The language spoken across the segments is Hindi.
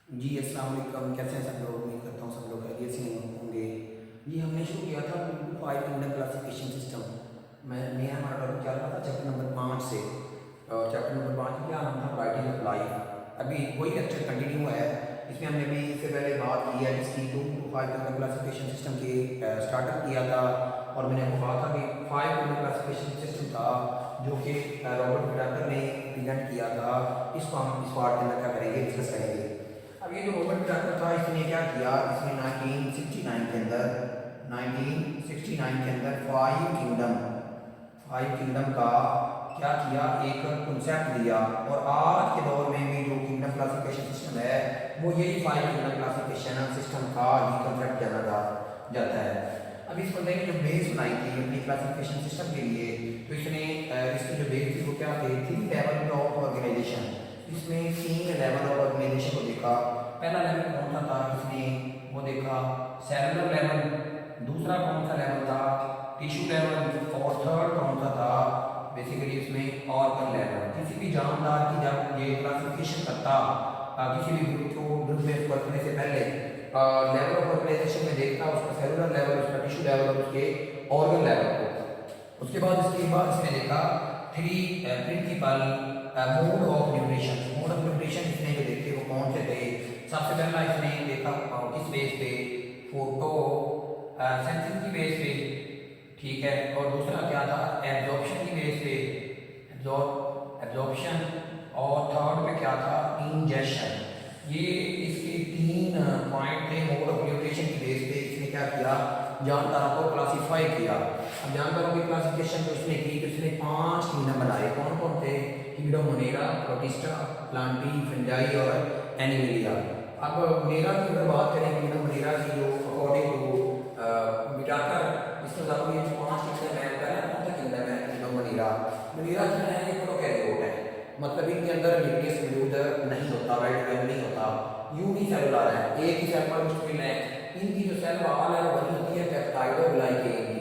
जी अस्सलाम वालेकुम। कैसे हैं सब लोग? उम्मीद करता हूँ सब लोग खैरियत से होंगे। जी हमने शुरू किया था फाइव किंगडम क्लासिफिकेशन सिस्टम। मैं हमारा टॉपिक चल रहा था चैप्टर नंबर 5 से। और चैप्टर नंबर 5 क्या नाम था? Writing of life. अभी वही लेक्चर कंटिन्यू है। इसमें हमने भी इससे पहले बात की है जिसकी two five kingdom classification system के स्टार्टअप किया था। और मैंने आपको कहा था कि फाइव किंगडम क्लासिफिकेशन सिस्टम था जो कि रॉबर्ट विटाकर ने प्रेजेंट किया था। इसको हम इस पार्ट के अंदर क्या करेंगे, डिस्कस करेंगे। अब ये जो रॉबर्ट विटाकर था इसने क्या किया, इसने 1969 के अंदर 1969 के अंदर फाइव किंगडम का क्या किया, एक कॉन्सेप्ट दिया। और आज के दौर में भी जो किंगडम क्लासिफिकेशन सिस्टम है वो यही फाइव किंगडम क्लासिफिकेशन सिस्टम का ही कॉन्सेप्ट जाना जाता है। अब इस बंदे ने जो बेस बनाई थी अपनी क्लासिफिकेशन सिस्टम के लिए, तो इसने इसकी जो बेस थी वो क्या थी, 3 लेवल ऑफ ऑर्गेनाइजेशन। इसमें 3 लेवल ऑफ ऑर्गेनाइजेशन को देखा। पहला लेवल कौन सा था, इसने वो देखा सेलुलर लेवल। दूसरा कौन सा लेवल था, टिश्यू लेवल। और थर्ड कौन सा था, बेसिकली इसमें ऑर्गन लेवल। किसी भी जानदार की जब ये क्लासिफिकेशन करता किसी भी ग्रुप को ग्रुप में करने से पहले लेवल ऑफ ऑर्गेनाइजेशन में देखता उसका सेलुलर लेवल, उसका टिश्यू लेवल और उसके ऑर्गन लेवल को। उसके बाद इसमें देखा 3 principal mode of nutrition. Mode of nutrition इसने जो देखे वो कौन से थे। सबसे पहला इसने देखा किस बेस पे, फोटो सेंसिंग की बेस पे, ठीक है। और दूसरा क्या था, एब्जॉर्प्शन की बेस पे, एब्जॉर्प्शन। और थर्ड पे क्या था, इंजेक्शन। ये इसके 3 पॉइंट थे मोड ऑफ न्यूट्रिशन की बेस पे। इसने क्या किया, जानदारों को क्लासीफाई किया। अब जानदारों की क्लासिफिकेशन जो इसने की, तो इसने 5 किंगडम बनाए। कौन कौन थे, kingdom Monera, protista, Plantae, fungi और एनिमिलिया। अब मोनेरा की अगर बात करें, किंगडम मोनेरा की जो अकॉर्डिंग टू विटाकर, इसके मुताबिक ये जो 5 किंगडम है, पहला कौन सा किंगडम है, किंगडम मोनेरा। मोनेरा जो है ये प्रोकैरियोट है, मतलब इनके अंदर न्यूक्लियस मौजूद नहीं होता, वाइट वेल नहीं होता, यूनिसेलुलर है, एक ही सेल पर मुश्किल है। इनकी जो सेल वॉल है वो बनी होती है पेप्टाइडोग्लाइकेन की,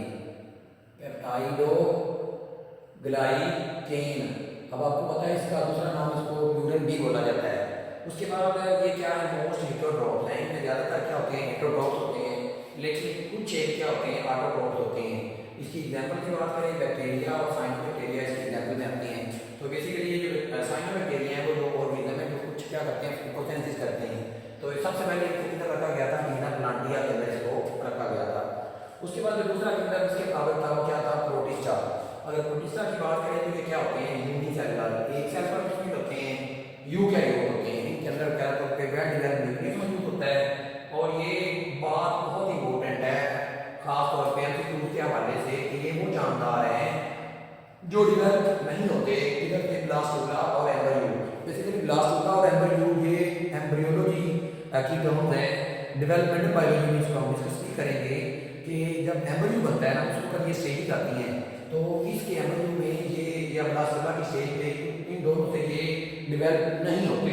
पेप्टाइडोग्लाइकेन। अब आपको पता है इसका दूसरा नाम इसको प्लूरल भी बोला जाता है। उसके बाद ये क्या है, मोस्ट हेटेरोट्रॉप्स हैं। इनमें ज़्यादातर क्या होते हैं, हेटेरोट्रॉप्स होते हैं, लेकिन कुछ एक क्या होते हैं, ऑटोट्रॉप्स होते हैं। इसकी एग्जांपल की बात करें, बैक्टीरिया और साइनोबैक्टीरिया इसकी एग्जांपल में आती हैं। तो बेसिकली ये जो साइनोबैक्टीरिया हैं वो जो ऑर्गेनिज्म है जो कुछ क्या करते हैं, फोटोसिंथेसिस करते हैं। तो सबसे पहले इसको किधर रखा गया था, किंगडम प्लांटिया के अंदर इसको रखा गया था। उसके बाद जो दूसरा किंगडम इसके काबिल था वो क्या था, प्रोटिस्टा। अगर प्रोटिस्टा की बात करें तो ये क्या होते हैं, यूनिसेलुलर, एक सेल पर मुश्किल होते हैं, यूकैरियोट होते हैं। इनके अंदर क्या होता है, वेल डेवलप्ड न्यूक्लियस मौजूद होता है। और ये बात बहुत इंपॉर्टेंट है खास तौर पे एमसीक्यू के हवाले से कि ये वो जानदार हैं जो डेवलप नहीं होते। इधर के ब्लास्टुला और एम्ब्रियो, बेसिकली ब्लास्टुला और एम्ब्रियो ये एम्ब्रियोलॉजी की टर्म्स है, डेवलपमेंटल बायोलॉजी में इसको हम डिस्कस करेंगे कि जब एम्ब्रियो बनता है ना उस वक्त ये स्टेज आती है। तो इसके एम्ब्रियो में ये या ब्लास्टुला की स्टेज पे इन दोनों से ये डेवलप नहीं होते।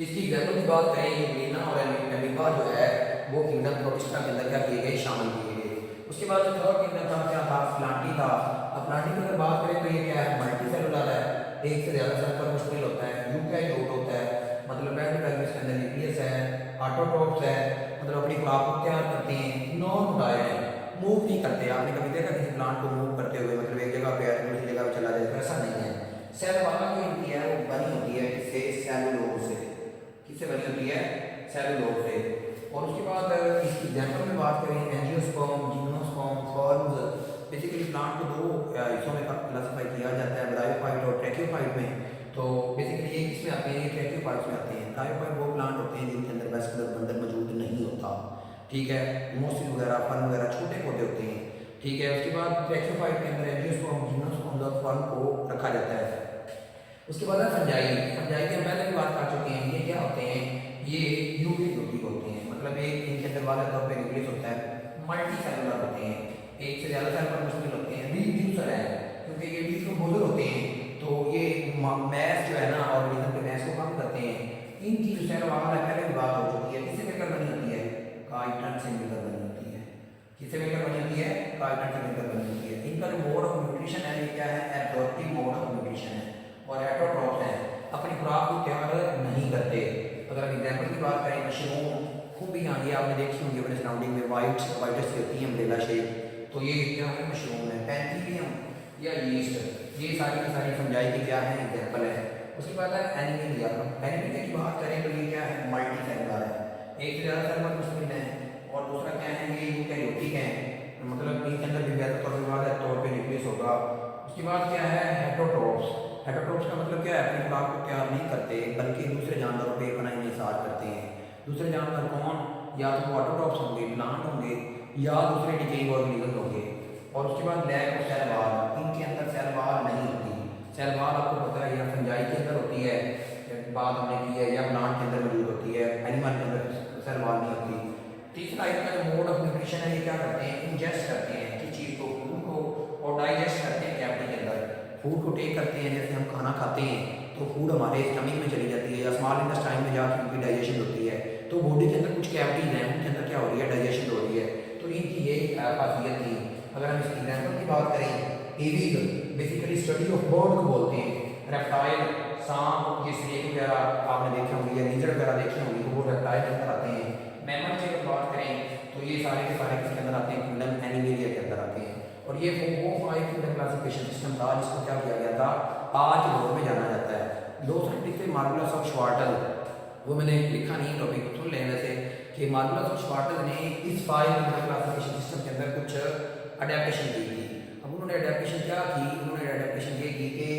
इसकी एग्जाम्पल की बात करें, ये मीना और एमिबा जो है वो किंगडम प्रोटिस्टा के अंदर क्या किए गए, शामिल किए गए। उसके बाद जो थर्ड किंगडम था क्या था, प्लांटी था। अब प्लांटी की अगर बात करें तो ये क्या है, मल्टी सेलुलर है, एक से ज़्यादा सेल पर मुश्किल होता है, यूकैरियोट होता है, मतलब इसके अंदर न्यूक्लियस है, ऑटोट्रॉप्स है, मतलब अपनी खुराक को तैयार करते हैं, नॉन मोटाइल है, मूव नहीं करते। आपने कभी देखा किसी प्लांट को मूव करते हुए, मतलब एक जगह पे दूसरी जगह पे चला जाए, तो ऐसा नहीं है। सेल वाला जो इनकी है वो बनी होती है किससे, सेलुलोज से। किससे बनी होती है, सेलुलोज से। और उसके बाद इसकी एग्जांपल में बात करें, angiosperm, gymnosperm, forms. Basically plant को 2 हिस्सों में क्लासिफाई किया जाता है, ब्रायोफाइट और ट्रैकियोफाइट में। तो बेसिकली ये किसमें आते हैं, ट्रैकियोफाइट्स में आते हैं। ब्रायोफाइट वो प्लांट होते हैं जिनके अंदर वेस्कुलर बंडल मौजूद नहीं होता, ठीक है, मोस्टिल वगैरह, फर्न वगैरह छोटे पौधे होते हैं, ठीक है। उसके बाद ट्रैकियोफाइट के अंदर एंजियोस्पर्म, जिम्नोस्पर्म और फर्न को रखा जाता है। उसके बाद है फंजाई। फंजाई की हम पहले भी बात कर चुके हैं। ये क्या होते हैं, ये यूकेरियोटिक होते हैं, मतलब एक इनके अंदर वाले तौर पे न्यूक्लियस होता है, मल्टी सेलुलर होते हैं, एक से ज़्यादा सेल पर मुश्किल होते हैं, रिड्यूसर है क्योंकि ये डिकम्पोजर होते हैं। तो ये मैस जो है ना, ऑर्गेनिज्म के मैस को कम करते हैं। इनकी जो सेल वाल है पहले भी बात हो चुकी है, किससे मिलकर बनी होती है, काइटन से मिलकर बनी होती है। किससे मिलकर बनी होती है, काइटन से मिलकर बनी होती है। इनका जो मोड ऑफ न्यूट्रिशन है ये क्या है, एब्जॉर्प्टिव मोड ऑफ न्यूट्रिशन है। और हेटेरोट्रॉप्स हैं, अपनी खुराक को तैयार नहीं करते। अगर हम एग्जाम्पल की बात करें मशरूम खूब भी आगे आपने देखी होंगी अपने सराउंडिंग में वाइटस होती है अम्ब्रेला शेप, तो ये क्या है मशरूम है। पैंथीलियम या यीस्ट, ये सारी की सारी फंजाई की क्या है एग्जाम्पल है। उसके बाद है एनिमिलिया। एनिमिलिया की बात करें तो ये क्या है मल्टी सेलुलर है, एक से ज़्यादा सेलुलर मुस्लिम है। और दूसरा क्या है ये यूकैरियोटिक है, मतलब इनके अंदर भी ज़्यादा तौर पर न्यूक्लियस होगा। उसके बाद क्या है हेटरोट्रोप्स। हेटरोट्रोप्स का मतलब क्या है अपनी खुराक को तैयार नहीं करते बल्कि दूसरे जानवरों पर अपना इंहिसार करते हैं। दूसरे जानवर कौन, या तो ऑटोट्रोप्स होंगे प्लांट होंगे या दूसरे डिकेइंग ऑर्गेनिज्म होंगे। और उसके बाद लैक ऑफ सेल वाल, इनके अंदर सेल वाल नहीं होती। सेल वाल आपको पता है या फंजाई के अंदर होती है, बात हमने की है, या प्लांट के अंदर मौजूद होती है, एनिमल के अंदर सेल वाल नहीं होती। तीसरा इनका जो मोड ऑफ न्यूट्रिशन है ये क्या करते हैं इंजेस्ट करते हैं किसी चीज़ को, फूड को, और डाइजेस्ट करते हैं कैविटी के अंदर। फूड को टेक करते हैं, जैसे हम खाना खाते हैं तो फूड हमारे स्टमक में चली जाती है या स्मॉल इंटेस्टाइन में जाकर उनकी डाइजेशन होती है। तो बॉडी के अंदर कुछ कैविटीज हैं उनके अंदर क्या हो रही है डाइजेशन हो रही है। तो इनकी यही खासियत थी। अगर हम इसकी एग्जाम्पल की बात करें, aves basically study of bird को बोलते हैं। रेप्टाइल, सांप, ये स्नेक वगैरह आपने देखे होंगे या लीजर वगैरह देखे होंगे तो वो रेप्टाइल के अंदर आते हैं। मैमल की अगर बात करें तो ये सारे के सारे किसके अंदर आते हैं किंगडम एनिमेलिया के अंदर आते हैं। और ये वो 5 किंगडम क्लासिफिकेशन सिस्टम था जिसको क्या किया गया था आज के दौर में जाना जाता है। दो साइंटिस्ट थे मार्गुलस और श्वार्टल, वो मैंने लिखा नहीं टॉपिक सुन लें वैसे कि मार्गुलस और श्वार्टल ने इस 5 किंगडम क्लासिफिकेशन सिस्टम के अंदर कुछ अडेप्टेशन की थी। अब उन्होंने अडेप्टेशन क्या की, उन्होंने अडेप्टेशन ये की कि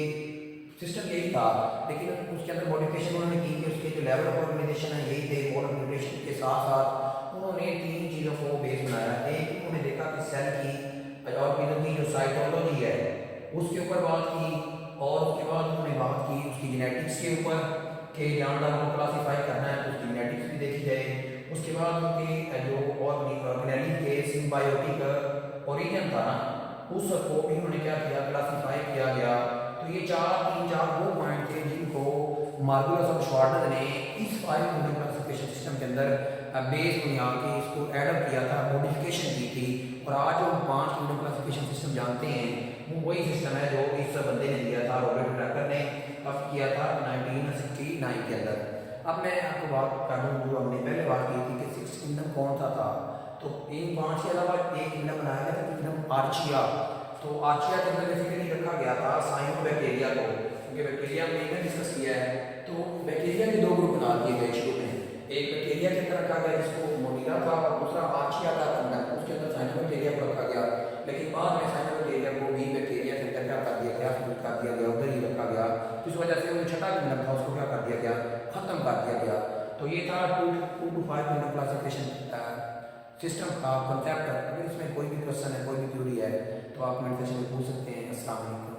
सिस्टम यही था लेकिन उसके अंदर मॉडिफिकेशन उन्होंने की कि उसके जो लेवल ऑफ ऑर्गेनाइजेशन है यही थे। और ऑर्गेनाइजेशन के साथ साथ उन्होंने 3 चीज़ों को बेस बनाया। एक उन्होंने देखा कि सेल की और की जो साइटोलॉजी है उसके ऊपर बात की, और उसके बाद उन्होंने बात की उसकी जेनेटिक्स के ऊपर कि जानदारों को क्लासीफाई करना है तो उसकी जेनेटिक्स भी देखी जाए। उसके बाद उनके जो ऑर्गेनेली के सिम्बायोटिक ओरिजिन था ना उसको भी उन्होंने क्या किया क्लासीफाई किया गया। तो ये 3-4 वो पॉइंट थे जिनको मार्गुलस और श्वार्टल ने इस 5 किंगडम क्लासिफिकेशन सिस्टम के अंदर बेस बुनियाद के इसको एडप्ट किया था, मॉडिफिकेशन की थी। और आज जो 5 किंगडम क्लासिफिकेशन सिस्टम जानते हैं वो वही सिस्टम है जो इस बंदे ने दिया था, रॉबर्ट ड्रैकर ने कब किया था 1969 के अंदर। अब मैं आपको बात कर दूँ जो हमने पहले बात की थी कि 6 किंगडम कौन सा था। तो इन 5 के अलावा एक किंगडम बनाया गया था किंगडम आर्चिया। तो आर्चिया के अंदर बेसिकली रखा गया था साइनोबैक्टीरिया को, क्योंकि बैक्टीरिया में हमने डिस्कस किया है। तो बैक्टीरिया के 2 ग्रुप बना दिए गए शुरू में, एक बैक्टीरिया के अंदर रखा गया जिसको मोनिरा था और दूसरा आर्चिया था किंगडम, उसके अंदर साइनोबैक्टीरिया को रखा गया। लेकिन बाद में साइनोबैक्टीरिया को भी बैक्टीरिया के अंदर क्या कर दिया गया, कर दिया गया, उधर ही रखा गया। इस वजह से वो छठा किंगडम था उसको क्या कर दिया गया, खत्म कर दिया गया। तो ये था 2 to 5 किंगडम क्लासिफिकेशन सिस्टम का कंसेप्ट। अगर इसमें कोई भी क्वेश्चन है कोई भी थ्योरी है तो आप मेरे सेशन में पूछ सकते हैं। अस्सलाम वालेकुम।